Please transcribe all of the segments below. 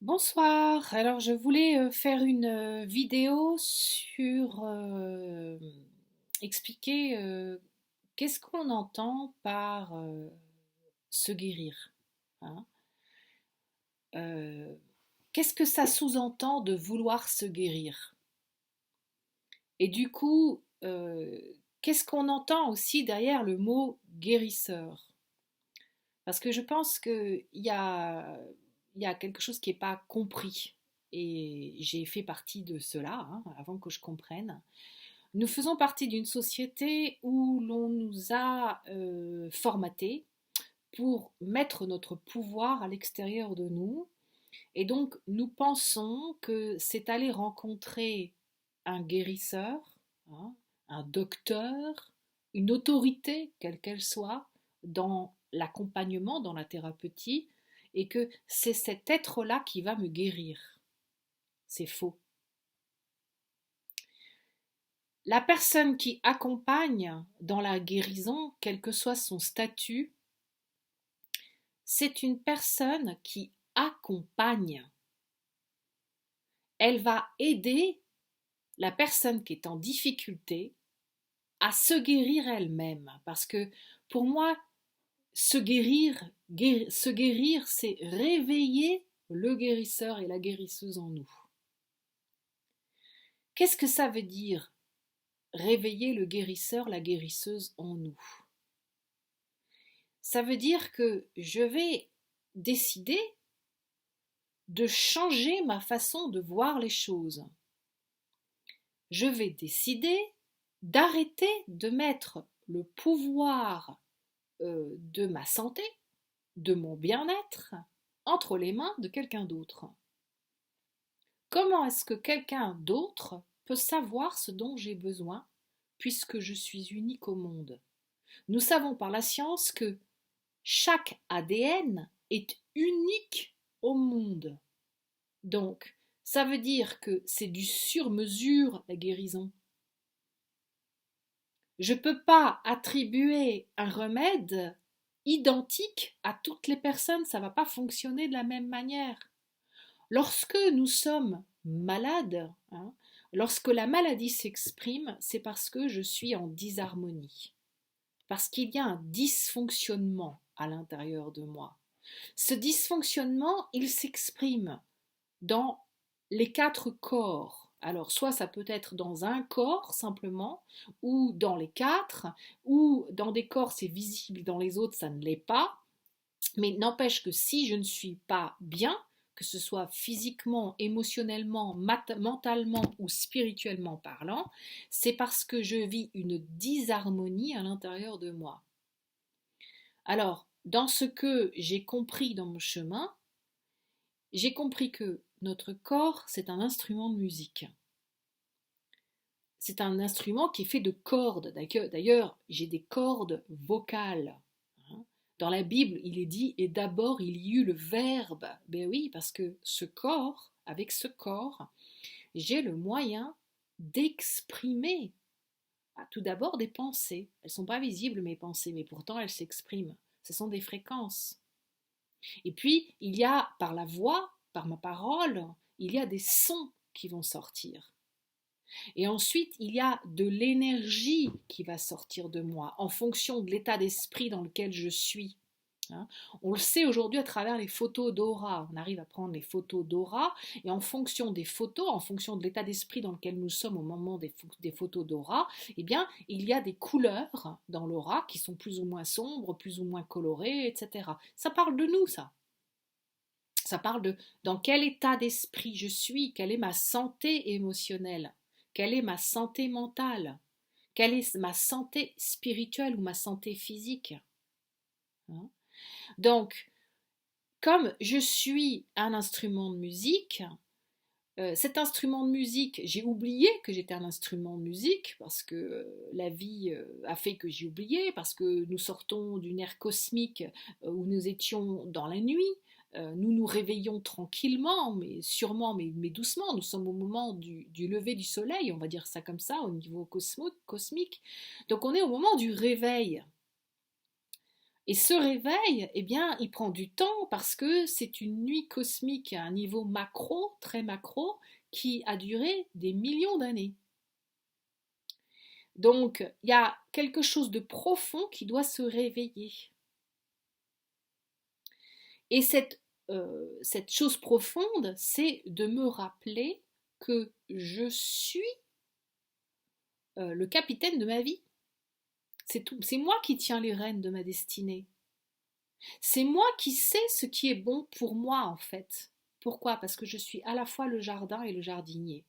Bonsoir, alors je voulais faire une vidéo sur expliquer qu'est-ce qu'on entend par se guérir, hein. Euh, Qu'est-ce que ça sous-entend de vouloir se guérir? Et du coup, qu'est-ce qu'on entend aussi derrière le mot guérisseur? Parce que je pense il y a quelque chose qui n'est pas compris. Et j'ai fait partie de cela, hein, avant que je comprenne. Nous faisons partie d'une société où l'on nous a formatés pour mettre notre pouvoir à l'extérieur de nous. Et donc, nous pensons que c'est aller rencontrer un guérisseur, hein, un docteur, une autorité, quelle qu'elle soit, dans l'accompagnement, dans la thérapeutie, et que c'est cet être-là qui va me guérir. C'est faux. La personne qui accompagne dans la guérison, quel que soit son statut, c'est une personne qui accompagne. Elle va aider la personne qui est en difficulté à se guérir elle-même. Parce que pour moi, se guérir, c'est réveiller le guérisseur et la guérisseuse en nous. Qu'est-ce que ça veut dire réveiller le guérisseur, la guérisseuse en nous? Ça veut dire que je vais décider de changer ma façon de voir les choses. Je vais décider d'arrêter de mettre le pouvoir de ma santé, de mon bien-être, entre les mains de quelqu'un d'autre. Comment est-ce que quelqu'un d'autre peut savoir ce dont j'ai besoin puisque je suis unique au monde? Nous savons par la science que chaque ADN est unique au monde. Donc, ça veut dire que c'est du sur-mesure la guérison. Je ne peux pas attribuer un remède identique à toutes les personnes, ça ne va pas fonctionner de la même manière. Lorsque nous sommes malades, hein, lorsque la maladie s'exprime, c'est parce que je suis en disharmonie, parce qu'il y a un dysfonctionnement à l'intérieur de moi. Ce dysfonctionnement, il s'exprime dans les quatre corps. Alors, soit ça peut être dans un corps simplement, ou dans les quatre, ou dans des corps c'est visible, dans les autres ça ne l'est pas. Mais n'empêche que si je ne suis pas bien, que ce soit physiquement, émotionnellement, mentalement ou spirituellement parlant, c'est parce que je vis une disharmonie à l'intérieur de moi. Alors, dans ce que j'ai compris dans mon chemin, j'ai compris que notre corps, c'est un instrument de musique. C'est un instrument qui est fait de cordes. D'ailleurs, j'ai des cordes vocales. Hein. Dans la Bible, il est dit, et d'abord il y eut le Verbe. Ben oui, parce que ce corps, avec ce corps, j'ai le moyen d'exprimer tout d'abord des pensées. Elles ne sont pas visibles, mes pensées, mais pourtant elles s'expriment. Ce sont des fréquences. Et puis, il y a par la voix, par ma parole, il y a des sons qui vont sortir. Et ensuite, il y a de l'énergie qui va sortir de moi en fonction de l'état d'esprit dans lequel je suis. Hein. On le sait aujourd'hui à travers les photos d'aura. On arrive à prendre les photos d'aura et en fonction des photos, en fonction de l'état d'esprit dans lequel nous sommes au moment des photos d'aura, eh bien, il y a des couleurs dans l'aura qui sont plus ou moins sombres, plus ou moins colorées, etc. Ça parle de nous, ça. Ça parle de dans quel état d'esprit je suis, quelle est ma santé émotionnelle, quelle est ma santé mentale, quelle est ma santé spirituelle ou ma santé physique. Hein. Donc, comme je suis un instrument de musique, cet instrument de musique, j'ai oublié que j'étais un instrument de musique parce que la vie a fait que j'ai oublié, parce que nous sortons d'une ère cosmique où nous étions dans la nuit. Nous nous réveillons tranquillement, mais sûrement, mais doucement. Nous sommes au moment du lever du soleil, on va dire ça comme ça, au niveau cosmique. Donc on est au moment du réveil. Et ce réveil, eh bien, il prend du temps parce que c'est une nuit cosmique à un niveau macro, très macro, qui a duré des millions d'années. Donc, il y a quelque chose de profond qui doit se réveiller. Et cette chose profonde, c'est de me rappeler que je suis le capitaine de ma vie. C'est tout. C'est moi qui tiens les rênes de ma destinée. C'est moi qui sais ce qui est bon pour moi, en fait. Pourquoi? Parce que je suis à la fois le jardin et le jardinier.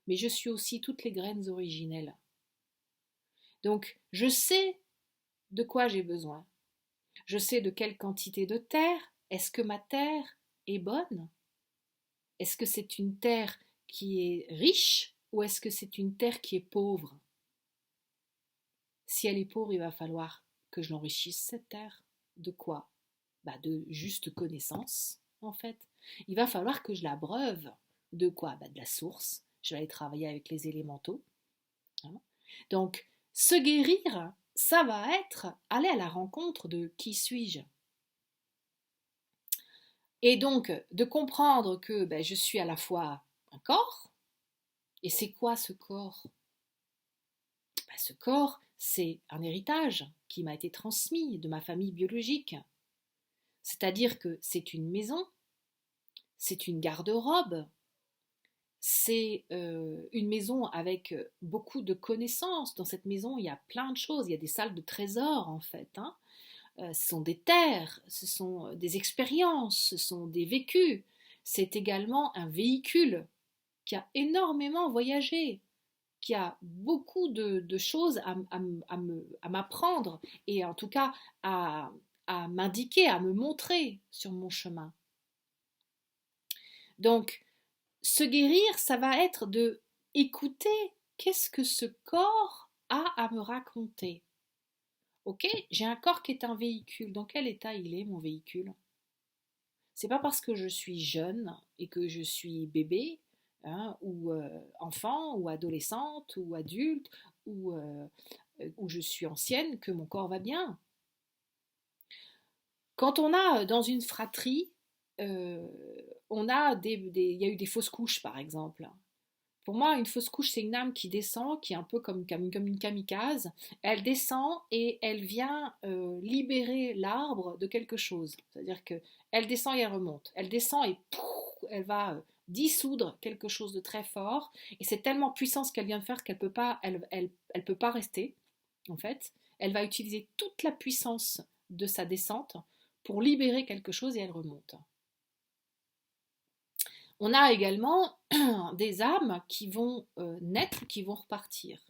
Mais je suis aussi toutes les graines originelles. Donc, je sais de quoi j'ai besoin. Je sais de quelle quantité de terre. Est-ce que ma terre est bonne? Est-ce que c'est une terre qui est riche ou est-ce que c'est une terre qui est pauvre? Si elle est pauvre, il va falloir que je l'enrichisse, cette terre. De quoi? De juste connaissance, en fait. Il va falloir que je l'abreuve. De quoi? De la source. Je vais aller travailler avec les élémentaux. Hein. Donc, se guérir, ça va être aller à la rencontre de qui suis-je. Et donc, de comprendre que je suis à la fois un corps, et c'est quoi ce corps? Ce corps, c'est un héritage qui m'a été transmis de ma famille biologique. C'est-à-dire que c'est une maison, c'est une garde-robe, c'est une maison avec beaucoup de connaissances. Dans cette maison, il y a plein de choses. Il y a des salles de trésors, en fait. Hein. Ce sont des terres, ce sont des expériences, ce sont des vécus. C'est également un véhicule qui a énormément voyagé, qui a beaucoup de choses à m'apprendre et en tout cas à m'indiquer, à me montrer sur mon chemin. Donc, se guérir, ça va être de écouter qu'est-ce que ce corps a à me raconter. Ok, j'ai un corps qui est un véhicule. Dans quel état il est, mon véhicule? C'est pas parce que je suis jeune et que je suis bébé, hein, ou enfant, ou adolescente, ou adulte, ou je suis ancienne que mon corps va bien. Quand on a dans une fratrie, euh, il y a eu des fausses couches par exemple. Pour moi, une fausse couche, c'est une âme qui descend, qui est un peu comme une kamikaze. Elle descend et elle vient libérer l'arbre de quelque chose. C'est-à-dire qu'elle descend et elle remonte. Elle descend et pouf, elle va dissoudre quelque chose de très fort. Et c'est tellement puissant ce qu'elle vient de faire qu'elle peut pas, elle peut pas rester. En fait, elle va utiliser toute la puissance de sa descente pour libérer quelque chose et elle remonte. On a également des âmes qui vont naître, qui vont repartir.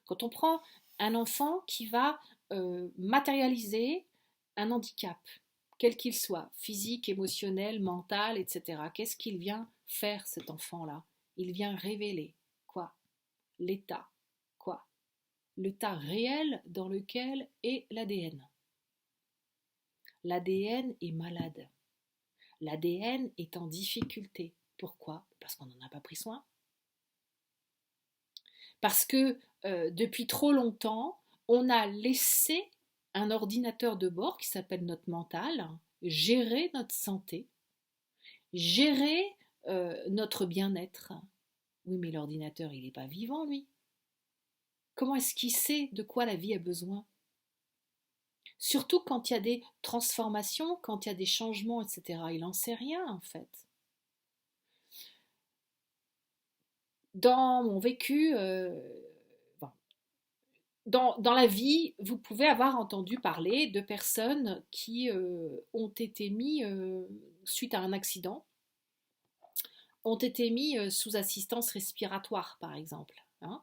Quand on prend un enfant qui va matérialiser un handicap, quel qu'il soit, physique, émotionnel, mental, etc., qu'est-ce qu'il vient faire cet enfant-là? Il vient révéler quoi? L'état. Quoi? L'état réel dans lequel est l'ADN. L'ADN est malade. L'ADN est en difficulté. Pourquoi? Parce qu'on n'en a pas pris soin. Parce que depuis trop longtemps, on a laissé un ordinateur de bord qui s'appelle notre mental gérer notre santé, gérer notre bien-être. Oui, mais l'ordinateur, il n'est pas vivant, lui. Comment est-ce qu'il sait de quoi la vie a besoin? Surtout quand il y a des transformations, quand il y a des changements, etc. Il n'en sait rien, en fait. Dans mon vécu, dans la vie, vous pouvez avoir entendu parler de personnes qui ont été mis, suite à un accident, ont été mis sous assistance respiratoire, par exemple. Hein,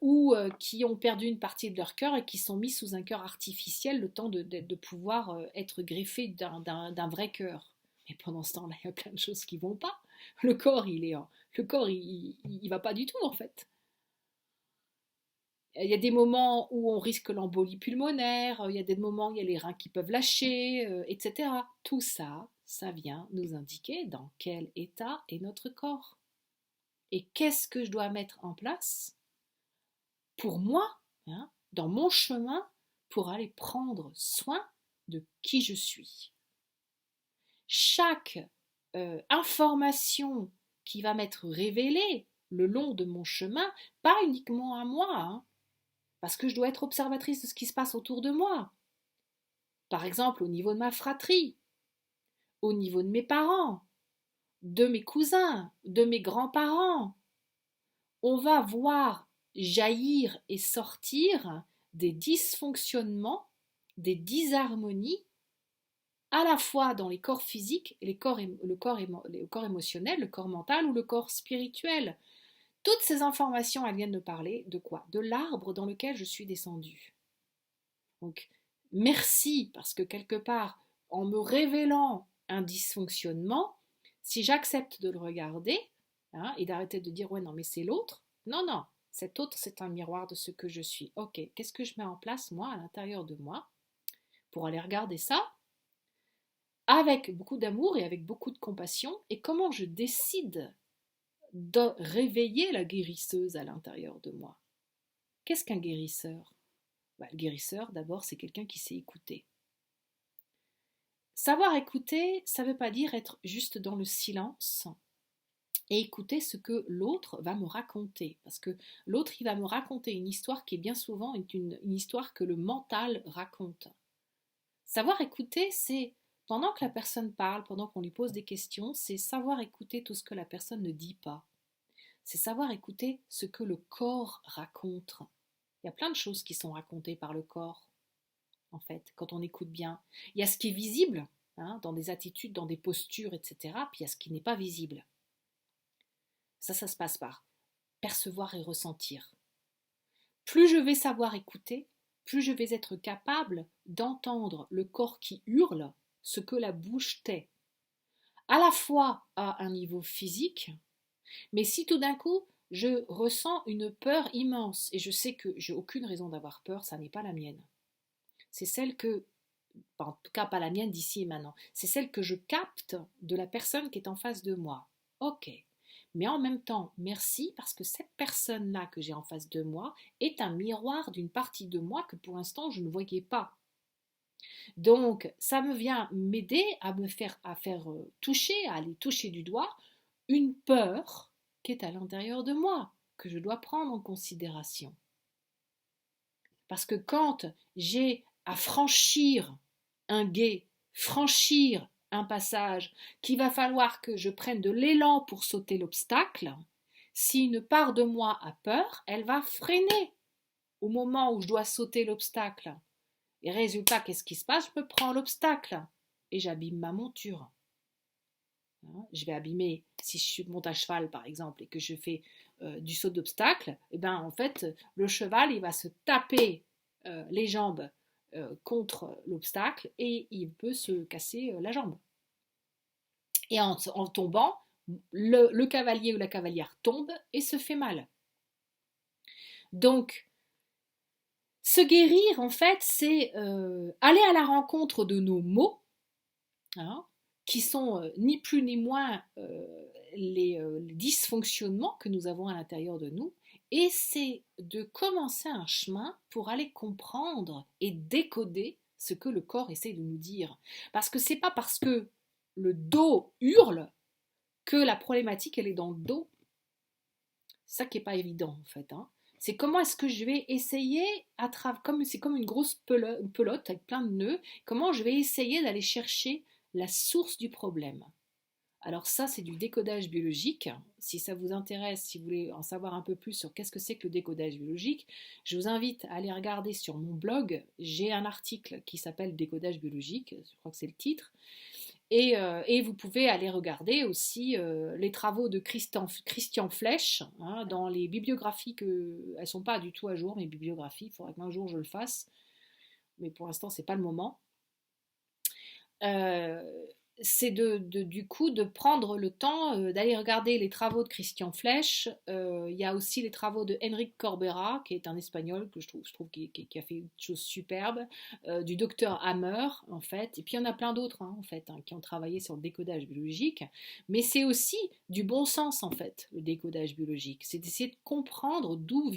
ou qui ont perdu une partie de leur cœur et qui sont mis sous un cœur artificiel le temps de pouvoir être greffés d'un vrai cœur. Mais pendant ce temps-là, il y a plein de choses qui vont pas. Le corps, il va pas du tout en fait. Il y a des moments où on risque l'embolie pulmonaire, il y a des moments où il y a les reins qui peuvent lâcher, etc. Tout ça, ça vient nous indiquer dans quel état est notre corps. Et qu'est-ce que je dois mettre en place pour moi, hein, dans mon chemin, pour aller prendre soin de qui je suis. Chaque information qui va m'être révélée le long de mon chemin, pas uniquement à moi, hein, parce que je dois être observatrice de ce qui se passe autour de moi. Par exemple, au niveau de ma fratrie, au niveau de mes parents, de mes cousins, de mes grands-parents. On va voir jaillir et sortir des dysfonctionnements, des disharmonies, à la fois dans les corps physiques, le corps émotionnel, le corps mental ou le corps spirituel. Toutes ces informations, elles viennent de parler de quoi? De l'arbre dans lequel je suis descendue. Donc, merci, parce que quelque part, en me révélant un dysfonctionnement, si j'accepte de le regarder, hein, et d'arrêter de dire, ouais, non, mais c'est l'autre, non, non, cet autre, c'est un miroir de ce que je suis. Ok, qu'est-ce que je mets en place, moi, à l'intérieur de moi, pour aller regarder ça, avec beaucoup d'amour et avec beaucoup de compassion, et comment je décide de réveiller la guérisseuse à l'intérieur de moi. Qu'est-ce qu'un guérisseur? Le guérisseur, d'abord, c'est quelqu'un qui sait écouter. Savoir écouter, ça ne veut pas dire être juste dans le silence et écouter ce que l'autre va me raconter. Parce que l'autre, il va me raconter une histoire qui est bien souvent une histoire que le mental raconte. Savoir écouter, c'est pendant que la personne parle, pendant qu'on lui pose des questions, c'est savoir écouter tout ce que la personne ne dit pas. C'est savoir écouter ce que le corps raconte. Il y a plein de choses qui sont racontées par le corps, en fait, quand on écoute bien. Il y a ce qui est visible, hein, dans des attitudes, dans des postures, etc. Puis il y a ce qui n'est pas visible. Ça se passe par percevoir et ressentir. Plus je vais savoir écouter, plus je vais être capable d'entendre le corps qui hurle ce que la bouche tait. À la fois à un niveau physique, mais si tout d'un coup je ressens une peur immense et je sais que j'ai aucune raison d'avoir peur, ça n'est pas la mienne. C'est celle que, en tout cas pas la mienne d'ici et maintenant, c'est celle que je capte de la personne qui est en face de moi. Ok. Mais en même temps, merci parce que cette personne-là que j'ai en face de moi est un miroir d'une partie de moi que pour l'instant je ne voyais pas. Donc ça me vient m'aider à me faire, toucher, à aller toucher du doigt une peur qui est à l'intérieur de moi, que je dois prendre en considération. Parce que quand j'ai à franchir un gué, franchir un passage, qu'il va falloir que je prenne de l'élan pour sauter l'obstacle, si une part de moi a peur, elle va freiner au moment où je dois sauter l'obstacle. Et résultat, qu'est-ce qui se passe? Je me prends l'obstacle et j'abîme ma monture. Je vais abîmer, si je monte à cheval par exemple et que je fais du saut d'obstacle, et ben en fait le cheval il va se taper les jambes contre l'obstacle et il peut se casser la jambe. Et en tombant, le cavalier ou la cavalière tombe et se fait mal. Donc, se guérir, en fait, c'est aller à la rencontre de nos maux, hein, qui sont ni plus ni moins les dysfonctionnements que nous avons à l'intérieur de nous, et c'est de commencer un chemin pour aller comprendre et décoder ce que le corps essaie de nous dire. Parce que c'est pas parce que le dos hurle que la problématique elle est dans le dos. C'est ça qui n'est pas évident en fait. Hein. C'est comment est-ce que je vais essayer, c'est comme une grosse pelote avec plein de nœuds, comment je vais essayer d'aller chercher la source du problème. Alors ça, c'est du décodage biologique. Si ça vous intéresse, si vous voulez en savoir un peu plus sur qu'est-ce que c'est que le décodage biologique, je vous invite à aller regarder sur mon blog. J'ai un article qui s'appelle Décodage biologique, je crois que c'est le titre. Et vous pouvez aller regarder aussi les travaux de Christian Flech, hein, dans les bibliographies elles ne sont pas du tout à jour, mes bibliographies, il faudrait qu'un jour je le fasse, mais pour l'instant, ce n'est pas le moment. c'est du coup de prendre le temps d'aller regarder les travaux de Christian Flech. Il y a aussi les travaux de Enrique Corbera, qui est un Espagnol que je trouve qui a fait une chose superbe, du docteur Hammer, en fait. Et puis il y en a plein d'autres, hein, en fait, hein, qui ont travaillé sur le décodage biologique. Mais c'est aussi du bon sens, en fait, le décodage biologique. C'est d'essayer de comprendre d'où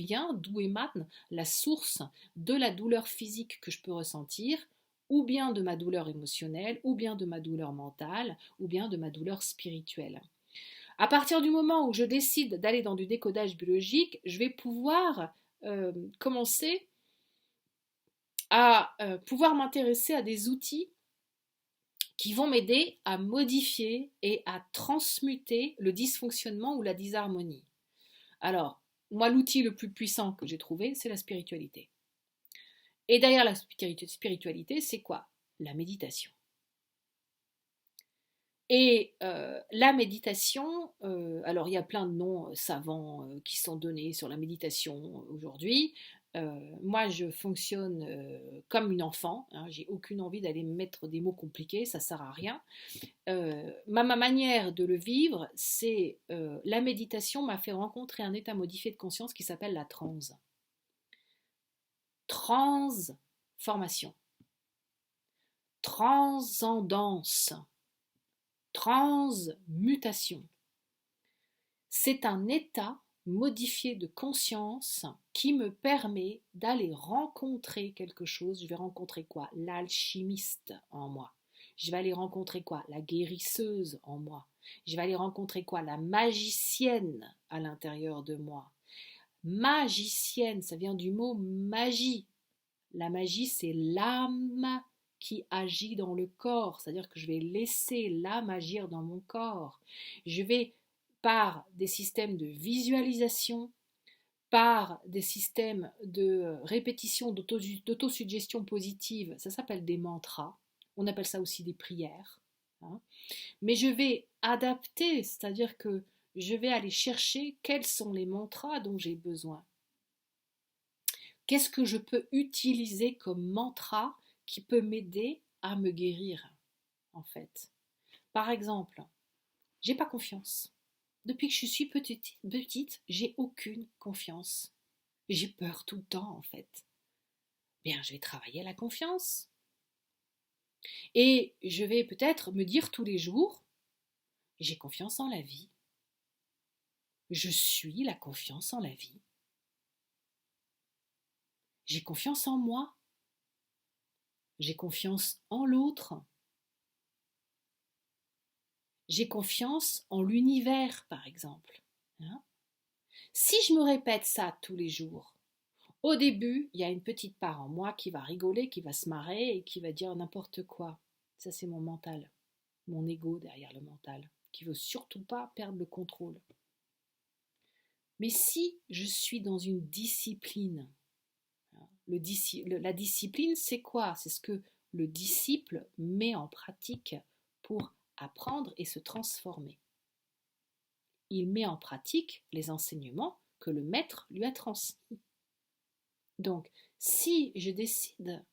émane la source de la douleur physique que je peux ressentir, ou bien de ma douleur émotionnelle, ou bien de ma douleur mentale, ou bien de ma douleur spirituelle. À partir du moment où je décide d'aller dans du décodage biologique, je vais pouvoir commencer à pouvoir m'intéresser à des outils qui vont m'aider à modifier et à transmuter le dysfonctionnement ou la disharmonie. Alors, moi, l'outil le plus puissant que j'ai trouvé, c'est la spiritualité. Et derrière la spiritualité, c'est quoi? La méditation. Et la méditation, alors il y a plein de noms savants qui sont donnés sur la méditation aujourd'hui. Moi, je fonctionne comme une enfant, hein, j'ai aucune envie d'aller mettre des mots compliqués, ça sert à rien. Ma manière de le vivre, c'est la méditation m'a fait rencontrer un état modifié de conscience qui s'appelle la transe. Transformation, transcendance, transmutation. C'est un état modifié de conscience qui me permet d'aller rencontrer quelque chose. Je vais rencontrer quoi? L'alchimiste en moi. Je vais aller rencontrer quoi? La guérisseuse en moi. Je vais aller rencontrer quoi? La magicienne à l'intérieur de moi. Magicienne, ça vient du mot magie. La magie, c'est l'âme qui agit dans le corps, c'est-à-dire que je vais laisser l'âme agir dans mon corps. Je vais, par des systèmes de visualisation, par des systèmes de répétition, d'autosuggestion positive, ça s'appelle des mantras, on appelle ça aussi des prières, hein. Mais je vais adapter, c'est-à-dire que je vais aller chercher quels sont les mantras dont j'ai besoin. Qu'est-ce que je peux utiliser comme mantra qui peut m'aider à me guérir, en fait? Par exemple, j'ai pas confiance. Depuis que je suis petite, j'ai aucune confiance. J'ai peur tout le temps, en fait. Bien, je vais travailler la confiance. Et je vais peut-être me dire tous les jours, j'ai confiance en la vie. Je suis la confiance en la vie. J'ai confiance en moi. J'ai confiance en l'autre. J'ai confiance en l'univers, par exemple. Hein? Si je me répète ça tous les jours, au début, il y a une petite part en moi qui va rigoler, qui va se marrer et qui va dire n'importe quoi. Ça, c'est mon mental, mon ego derrière le mental, qui veut surtout pas perdre le contrôle. Mais si je suis dans une discipline, la discipline, c'est quoi? C'est ce que le disciple met en pratique pour apprendre et se transformer. Il met en pratique les enseignements que le maître lui a transmis. Donc, si je décide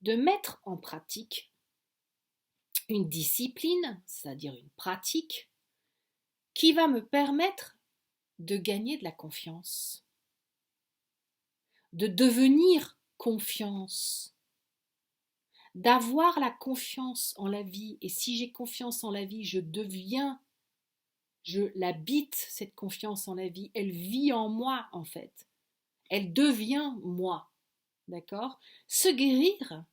de mettre en pratique une discipline, c'est-à-dire une pratique, qui va me permettre de gagner de la confiance, de devenir confiance, d'avoir la confiance en la vie. Et si j'ai confiance en la vie, je l'habite, cette confiance en la vie. Elle vit en moi, en fait. Elle devient moi. D'accord? Se guérir,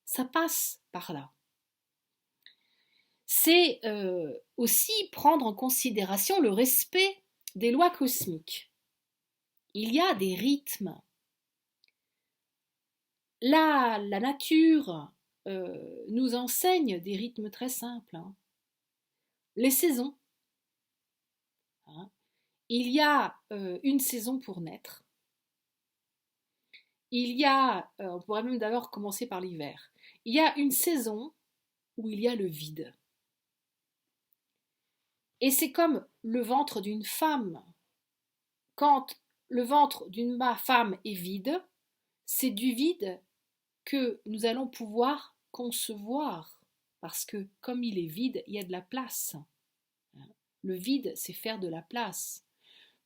ça passe par là. C'est aussi prendre en considération le respect des lois cosmiques. Il y a des rythmes. La nature nous enseigne des rythmes très simples, hein. Les saisons. Hein. Il y a une saison pour naître. Il y a, on pourrait même d'abord commencer par l'hiver. Il y a une saison où il y a le vide. Et c'est comme le ventre d'une femme. Quand le ventre d'une femme est vide, c'est du vide que nous allons pouvoir concevoir. parce que comme il est vide, il y a de la place. Le vide, c'est faire de la place.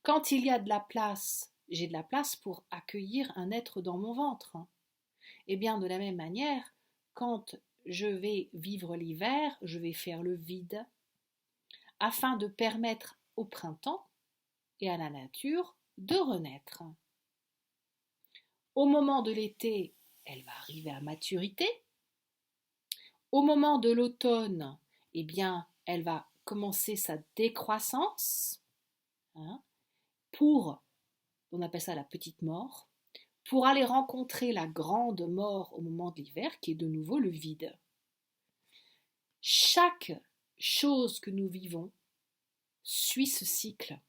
Quand il y a de la place, j'ai de la place pour accueillir un être dans mon ventre. Et bien de la même manière, quand je vais vivre l'hiver, je vais faire le vide afin de permettre au printemps et à la nature de renaître. Au moment de l'été, elle va arriver à maturité. Au moment de l'automne, eh bien, elle va commencer sa décroissance, hein, on appelle ça la petite mort, pour aller rencontrer la grande mort au moment de l'hiver, qui est de nouveau le vide. Chaque chose que nous vivons suit ce cycle.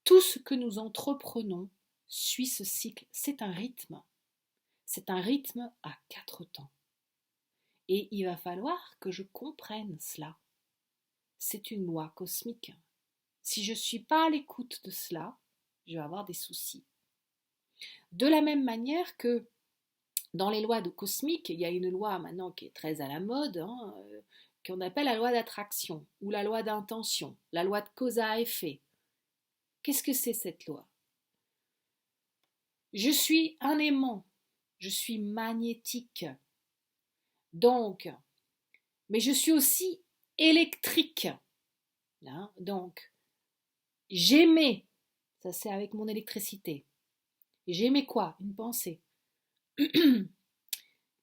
Tout ce que nous entreprenons suit ce cycle. C'est un rythme. C'est un rythme à 4 temps. Et il va falloir que je comprenne cela. C'est une loi cosmique. Si je ne suis pas à l'écoute de cela, je vais avoir des soucis. De la même manière que dans les lois cosmiques, il y a une loi maintenant qui est très à la mode, qu'on appelle la loi d'attraction ou la loi d'intention, la loi de cause à effet. Qu'est-ce que c'est cette loi? Je suis un aimant, je suis magnétique, donc, mais je suis aussi électrique. Donc, j'émets, ça c'est avec mon électricité. J'émets quoi? Une pensée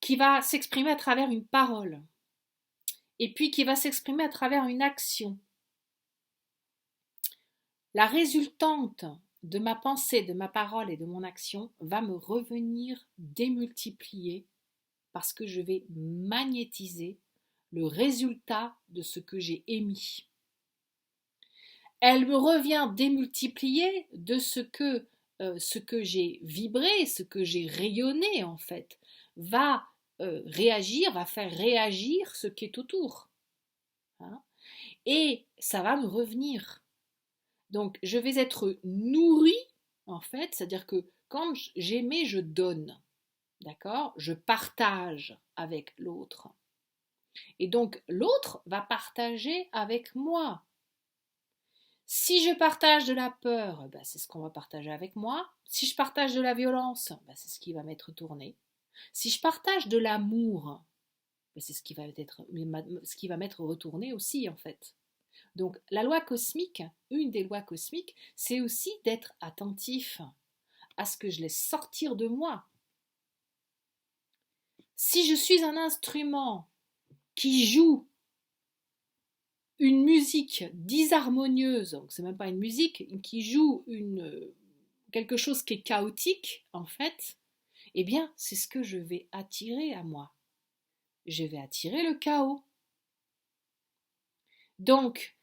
qui va s'exprimer à travers une parole et puis qui va s'exprimer à travers une action. La résultante de ma pensée, de ma parole et de mon action va me revenir démultiplier parce que je vais magnétiser le résultat de ce que j'ai émis. Elle me revient démultiplier de ce que j'ai vibré, ce que j'ai rayonné en fait, va réagir, va faire réagir ce qui est autour. Et ça va me revenir. Donc je vais être nourrie en fait, c'est-à-dire que quand j'aimais, je donne. D'accord? Je partage avec l'autre. Et donc l'autre va partager avec moi. Si je partage de la peur, c'est ce qu'on va partager avec moi. Si je partage de la violence, c'est ce qui va m'être tourné. Si je partage de l'amour, c'est ce qui va m'être retourné aussi en fait. Donc la loi cosmique, une des lois cosmiques, c'est aussi d'être attentif à ce que je laisse sortir de moi. Si je suis un instrument qui joue une musique disharmonieuse, donc c'est même pas une musique, qui joue quelque chose qui est chaotique, en fait, eh bien, c'est ce que je vais attirer à moi. Je vais attirer le chaos. Donc,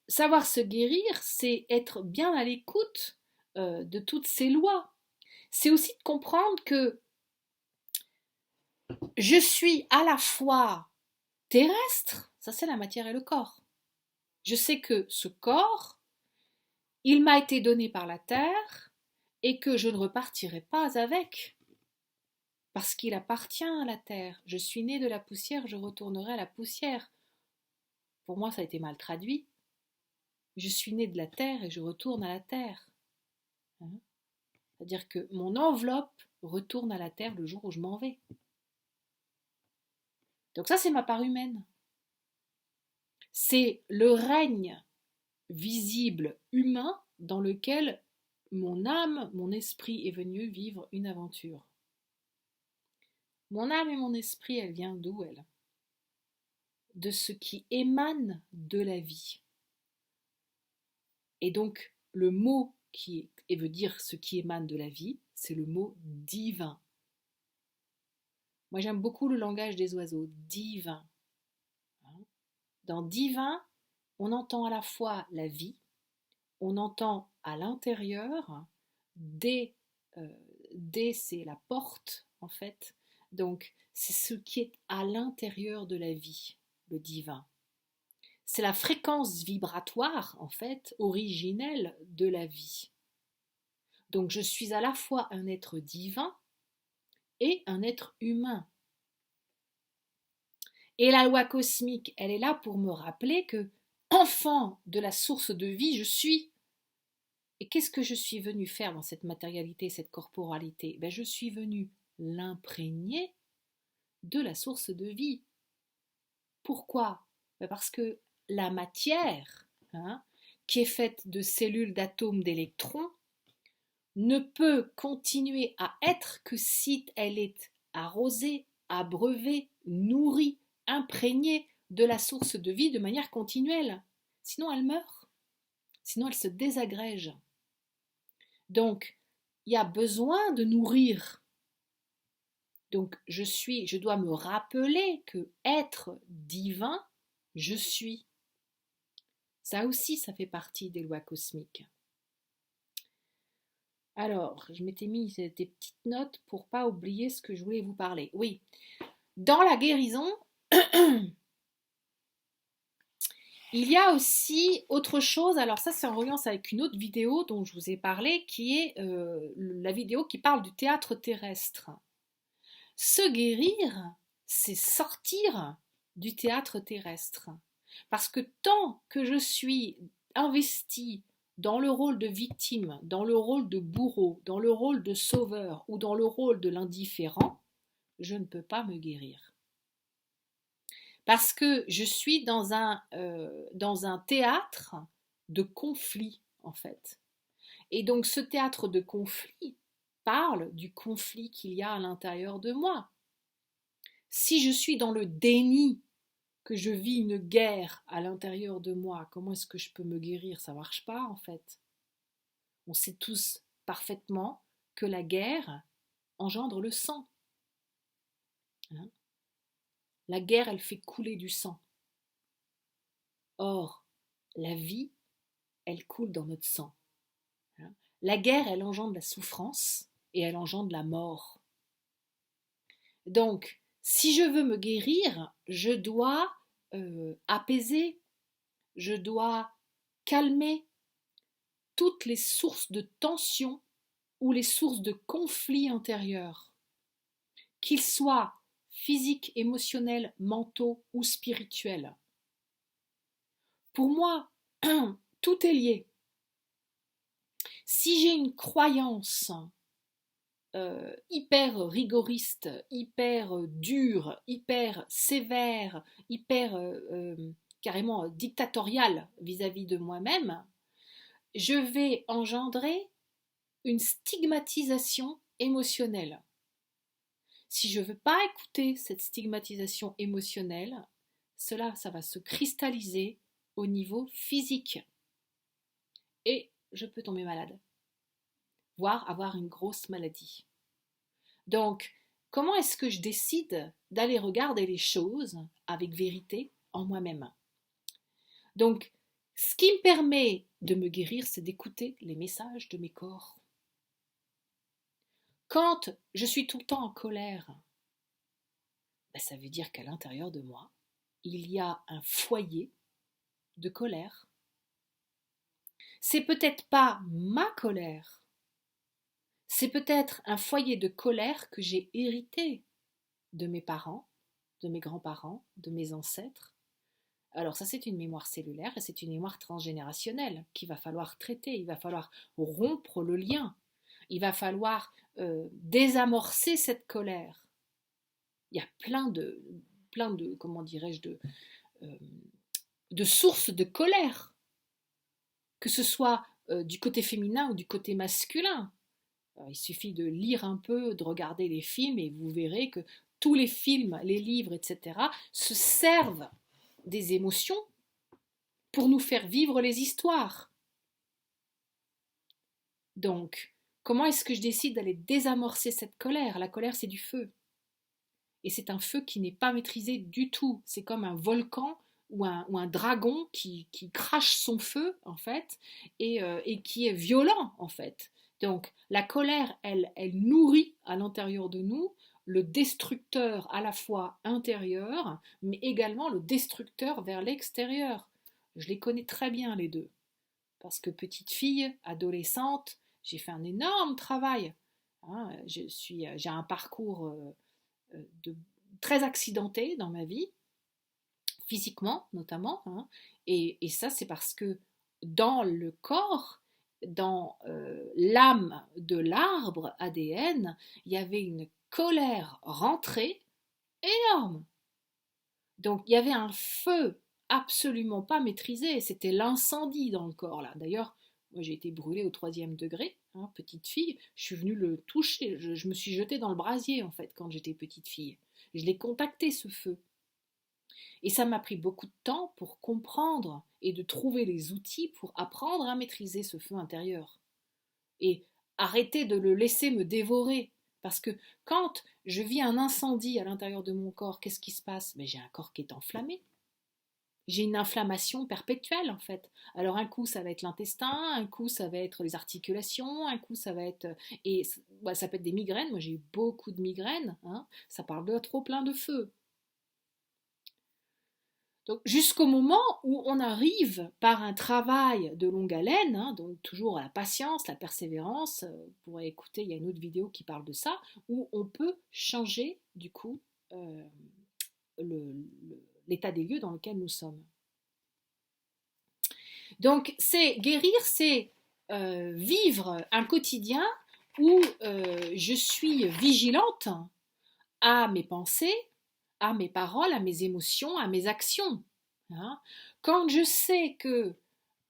savoir se guérir, c'est être bien à l'écoute de toutes ces lois. C'est aussi de comprendre que je suis à la fois terrestre, ça c'est la matière et le corps. Je sais que ce corps, il m'a été donné par la terre et que je ne repartirai pas avec. Parce qu'il appartient à la terre. Je suis né de la poussière, je retournerai à la poussière. Pour moi, ça a été mal traduit. Je suis né de la terre et je retourne à la terre. C'est-à-dire que mon enveloppe retourne à la terre le jour où je m'en vais. Donc ça, c'est ma part humaine. C'est le règne visible humain dans lequel mon âme, mon esprit est venu vivre une aventure. Mon âme et mon esprit, elle vient d'où, elle? De ce qui émane de la vie. Et donc, le mot qui veut dire ce qui émane de la vie, c'est le mot divin. Moi, j'aime beaucoup le langage des oiseaux, divin. Dans divin, on entend à la fois la vie, on entend à l'intérieur, D, c'est la porte, en fait. Donc, c'est ce qui est à l'intérieur de la vie, le divin. C'est la fréquence vibratoire, en fait, originelle de la vie. Donc, je suis à la fois un être divin et un être humain. Et la loi cosmique, elle est là pour me rappeler que, enfant de la source de vie, je suis. Et qu'est-ce que je suis venu faire dans cette matérialité, cette corporalité? Je suis venu l'imprégner de la source de vie. Pourquoi? Parce que la matière, hein, qui est faite de cellules, d'atomes, d'électrons, ne peut continuer à être que si elle est arrosée, abreuvée, nourrie, imprégnée de la source de vie de manière continuelle. Sinon, elle meurt. Sinon, elle se désagrège. Donc, il y a besoin de nourrir. Donc, je dois me rappeler que être divin, je suis. Ça aussi, ça fait partie des lois cosmiques. Alors, je m'étais mis des petites notes pour pas oublier ce que je voulais vous parler. Oui, dans la guérison, il y a aussi autre chose. Alors ça, c'est en reliance avec une autre vidéo dont je vous ai parlé, qui est la vidéo qui parle du théâtre terrestre. Se guérir, c'est sortir du théâtre terrestre. Parce que tant que je suis investie dans le rôle de victime, dans le rôle de bourreau, dans le rôle de sauveur ou dans le rôle de l'indifférent, je ne peux pas me guérir. Parce que je suis dans un théâtre de conflit, en fait. Et donc ce théâtre de conflit parle du conflit qu'il y a à l'intérieur de moi. Si je suis dans le déni que je vis une guerre à l'intérieur de moi, comment est-ce que je peux me guérir? Ça ne marche pas, en fait. On sait tous parfaitement que la guerre engendre le sang. Hein? La guerre, elle fait couler du sang. Or, la vie, elle coule dans notre sang. Hein? La guerre, elle engendre la souffrance et elle engendre la mort. Donc, si je veux me guérir, je dois apaiser, je dois calmer toutes les sources de tension ou les sources de conflits intérieurs, qu'ils soient physiques, émotionnels, mentaux ou spirituels. Pour moi, tout est lié. Si j'ai une croyance hyper rigoriste, hyper dure, hyper sévère, hyper carrément dictatoriale vis-à-vis de moi-même, je vais engendrer une stigmatisation émotionnelle. Si je ne veux pas écouter cette stigmatisation émotionnelle, ça va se cristalliser au niveau physique. Et je peux tomber malade, voire avoir une grosse maladie. Donc, comment est-ce que je décide d'aller regarder les choses avec vérité en moi-même? Donc, ce qui me permet de me guérir, c'est d'écouter les messages de mes corps. Quand je suis tout le temps en colère, ça veut dire qu'à l'intérieur de moi, il y a un foyer de colère. C'est peut-être pas ma colère, c'est peut-être un foyer de colère que j'ai hérité de mes parents, de mes grands-parents, de mes ancêtres. Alors ça, c'est une mémoire cellulaire et c'est une mémoire transgénérationnelle qu'il va falloir traiter, il va falloir rompre le lien, il va falloir désamorcer cette colère. Il y a plein de comment dirais-je, de sources de colère, que ce soit du côté féminin ou du côté masculin. Alors, il suffit de lire un peu, de regarder les films et vous verrez que tous les films, les livres, etc. se servent des émotions pour nous faire vivre les histoires. Donc, comment est-ce que je décide d'aller désamorcer cette colère? La colère, c'est du feu. Et c'est un feu qui n'est pas maîtrisé du tout. C'est comme un volcan ou un dragon qui crache son feu, en fait, et qui est violent, en fait. Donc, la colère, elle nourrit à l'intérieur de nous le destructeur à la fois intérieur, mais également le destructeur vers l'extérieur. Je les connais très bien, les deux. Parce que petite fille, adolescente, j'ai fait un énorme travail. Hein, j'ai un parcours très accidenté dans ma vie. physiquement notamment, hein. Et ça, c'est parce que dans le corps, dans l'âme de l'arbre ADN, il y avait une colère rentrée énorme. Donc il y avait un feu absolument pas maîtrisé, c'était l'incendie dans le corps là. D'ailleurs, moi j'ai été brûlée au 3e degré, hein, petite fille, je suis venue le toucher, je me suis jetée dans le brasier en fait quand j'étais petite fille. Je l'ai contacté ce feu. Et ça m'a pris beaucoup de temps pour comprendre et de trouver les outils pour apprendre à maîtriser ce feu intérieur. Et arrêter de le laisser me dévorer. Parce que quand je vis un incendie à l'intérieur de mon corps, qu'est-ce qui se passe? Mais j'ai un corps qui est enflammé. J'ai une inflammation perpétuelle en fait. Alors un coup ça va être l'intestin, un coup ça va être les articulations, un coup ça va être... Et bah, ça peut être des migraines, moi j'ai eu beaucoup de migraines, hein. Ça parle de trop plein de feu. Donc jusqu'au moment où on arrive par un travail de longue haleine, hein, donc toujours la patience, la persévérance, vous pourrez écouter, il y a une autre vidéo qui parle de ça, où on peut changer du coup euh, l'état des lieux dans lequel nous sommes. Donc c'est guérir, c'est vivre un quotidien où je suis vigilante à mes pensées, à mes paroles, à mes émotions, à mes actions. Hein. Quand je sais que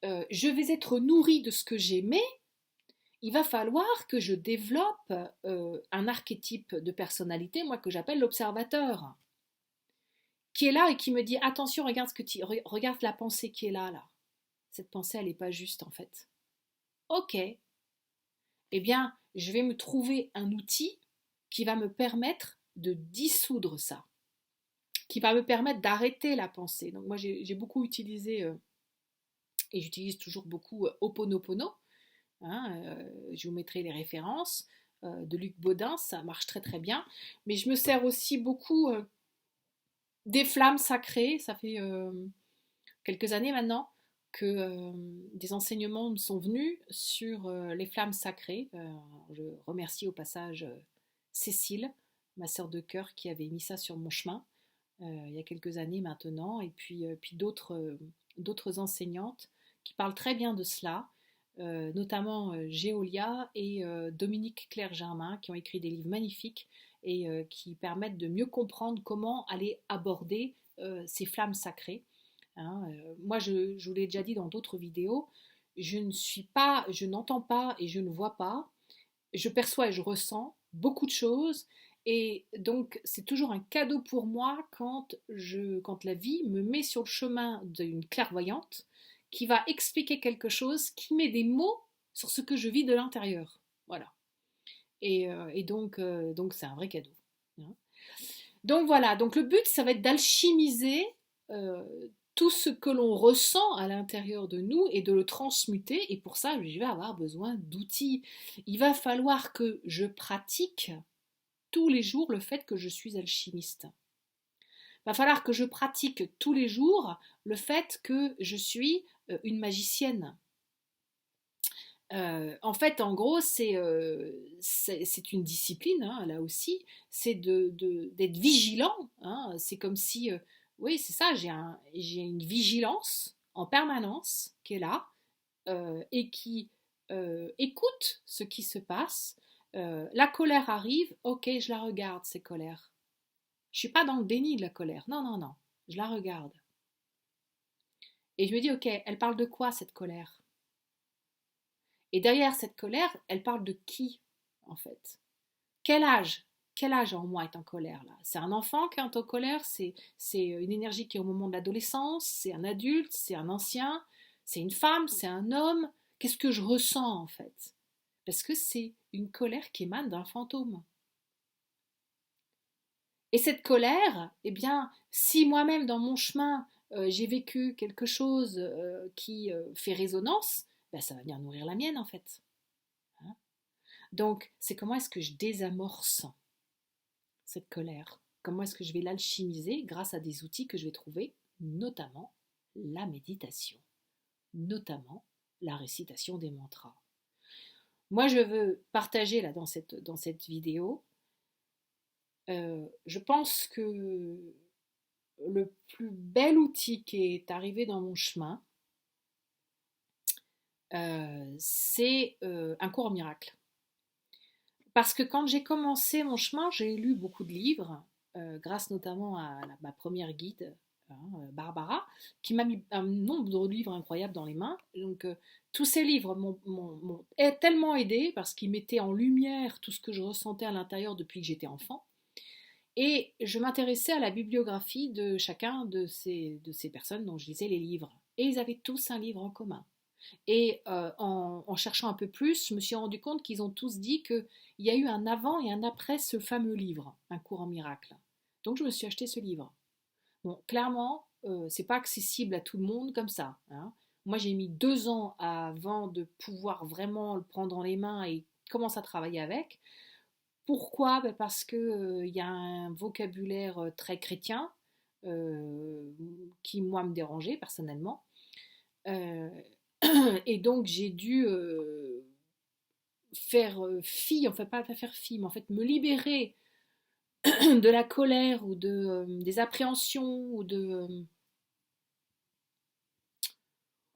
je vais être nourrie de ce que j'aimais, il va falloir que je développe un archétype de personnalité, moi que j'appelle l'observateur, qui est là et qui me dit attention, regarde regarde la pensée qui est là. Cette pensée, elle n'est pas juste en fait. Ok, eh bien, je vais me trouver un outil qui va me permettre de dissoudre ça, qui va me permettre d'arrêter la pensée. Donc moi, j'ai beaucoup utilisé, et j'utilise toujours beaucoup Ho'oponopono. Hein, je vous mettrai les références de Luc Baudin, ça marche très très bien. Mais je me sers aussi beaucoup des flammes sacrées. Ça fait quelques années maintenant que des enseignements me sont venus sur les flammes sacrées. Je remercie au passage Cécile, ma sœur de cœur, qui avait mis ça sur mon chemin il y a quelques années maintenant, et puis d'autres enseignantes qui parlent très bien de cela, notamment Géolia et Dominique Claire-Germain, qui ont écrit des livres magnifiques et qui permettent de mieux comprendre comment aller aborder ces flammes sacrées. Hein. Moi, je vous l'ai déjà dit dans d'autres vidéos, je n'entends pas et je ne vois pas, je perçois et je ressens beaucoup de choses. Et donc, c'est toujours un cadeau pour moi quand la vie me met sur le chemin d'une clairvoyante qui va expliquer quelque chose, qui met des mots sur ce que je vis de l'intérieur. Voilà. Donc c'est un vrai cadeau. Hein. Donc voilà, donc le but, ça va être d'alchimiser euh, tout ce que l'on ressent à l'intérieur de nous et de le transmuter. Et pour ça, je vais avoir besoin d'outils. Il va falloir que je pratique tous les jours le fait que je suis alchimiste. Il va falloir que je pratique tous les jours le fait que je suis une magicienne. En fait, en gros, c'est une discipline, hein, là aussi, c'est d'être vigilant. Hein, c'est comme si, oui, c'est ça, j'ai une vigilance en permanence qui est là et qui écoute ce qui se passe. La colère arrive, ok, je la regarde, ces colères. Je suis pas dans le déni de la colère, non, non, non, je la regarde. Et je me dis, ok, elle parle de quoi cette colère? Et derrière cette colère, elle parle de qui, en fait? Quel âge? Quel âge en moi est en colère là? C'est un enfant qui est en colère, c'est une énergie qui est au moment de l'adolescence, c'est un adulte, c'est un ancien, c'est une femme, c'est un homme. Qu'est-ce que je ressens en fait? Parce que c'est une colère qui émane d'un fantôme. Et cette colère, eh bien, si moi-même dans mon chemin j'ai vécu quelque chose qui fait résonance, ben, ça va venir nourrir la mienne en fait. Hein. Donc, c'est comment est-ce que je désamorce cette colère? Comment est-ce que je vais l'alchimiser grâce à des outils que je vais trouver, notamment la méditation, notamment la récitation des mantras. Moi, je veux partager là dans cette vidéo. Je pense que le plus bel outil qui est arrivé dans mon chemin, c'est un cours en miracle. Parce que quand j'ai commencé mon chemin, j'ai lu beaucoup de livres, grâce notamment à ma première guide, hein, Barbara, qui m'a mis un nombre de livres incroyables dans les mains. Donc, tous ces livres m'ont tellement aidé parce qu'ils mettaient en lumière tout ce que je ressentais à l'intérieur depuis que j'étais enfant. Et je m'intéressais à la bibliographie de chacun de ces personnes dont je lisais les livres. Et ils avaient tous un livre en commun. Et en cherchant un peu plus, je me suis rendu compte qu'ils ont tous dit qu'il y a eu un avant et un après ce fameux livre, Un cours en miracle. Donc je me suis acheté ce livre. Bon, clairement, c'est pas accessible à tout le monde comme ça, hein. Moi, j'ai mis 2 ans avant de pouvoir vraiment le prendre dans les mains et commencer à travailler avec. Pourquoi? Ben parce que y a un vocabulaire très chrétien euh, qui, moi, me dérangeait personnellement. Euh, et donc, j'ai dû faire fi, enfin pas faire fi, mais en fait me libérer de la colère ou des appréhensions ou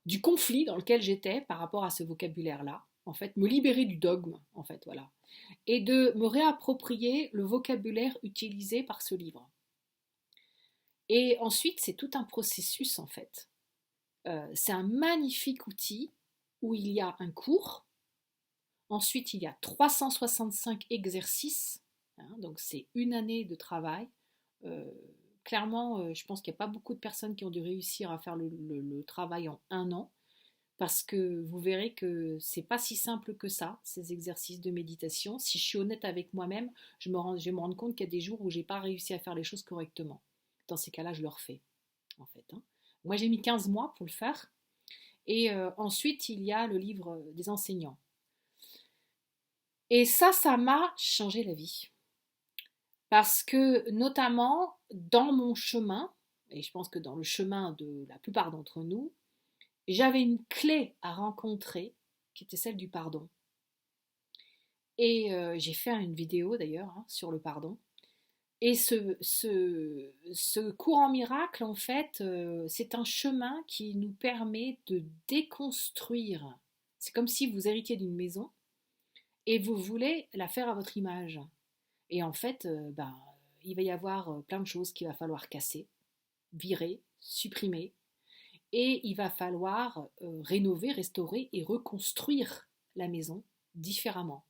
du conflit dans lequel j'étais par rapport à ce vocabulaire-là. En fait, me libérer du dogme, en fait, voilà. Et de me réapproprier le vocabulaire utilisé par ce livre. Et ensuite, c'est tout un processus, en fait. C'est un magnifique outil où il y a un cours. Ensuite, il y a 365 exercices, hein, donc c'est une année de travail. Euh, Clairement, je pense qu'il n'y a pas beaucoup de personnes qui ont dû réussir à faire le travail en un an, parce que vous verrez que c'est pas si simple que ça, ces exercices de méditation. Si je suis honnête avec moi-même, je vais me rendre compte qu'il y a des jours où j'ai pas réussi à faire les choses correctement. Dans ces cas-là, je le refais, en fait, hein. Moi, j'ai mis 15 mois pour le faire. Et ensuite, il y a le livre des enseignants. Et ça m'a changé la vie. Parce que notamment dans mon chemin, et je pense que dans le chemin de la plupart d'entre nous, j'avais une clé à rencontrer qui était celle du pardon. Et j'ai fait une vidéo d'ailleurs, hein, sur le pardon. Et ce courant miracle, en fait, c'est un chemin qui nous permet de déconstruire. C'est comme si vous héritiez d'une maison et vous voulez la faire à votre image. Et en fait, ben, il va y avoir plein de choses qu'il va falloir casser, virer, supprimer. Et il va falloir rénover, restaurer et reconstruire la maison différemment.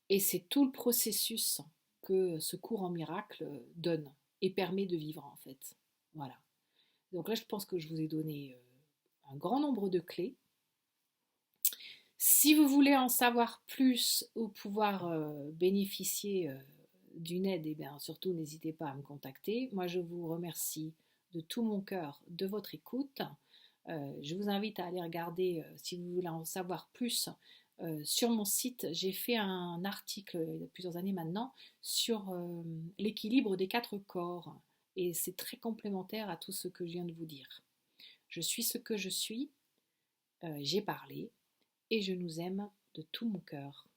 Et c'est tout le processus que ce cours en miracle donne et permet de vivre, en fait. Voilà. Donc là, je pense que je vous ai donné un grand nombre de clés. Si vous voulez en savoir plus ou pouvoir bénéficier d'une aide, et bien surtout n'hésitez pas à me contacter. Moi, je vous remercie de tout mon cœur de votre écoute. Je vous invite à aller regarder, si vous voulez en savoir plus, sur mon site. J'ai fait un article il y a plusieurs années maintenant sur l'équilibre des 4 corps. Et c'est très complémentaire à tout ce que je viens de vous dire. Je suis ce que je suis, j'ai parlé, et je nous aime de tout mon cœur.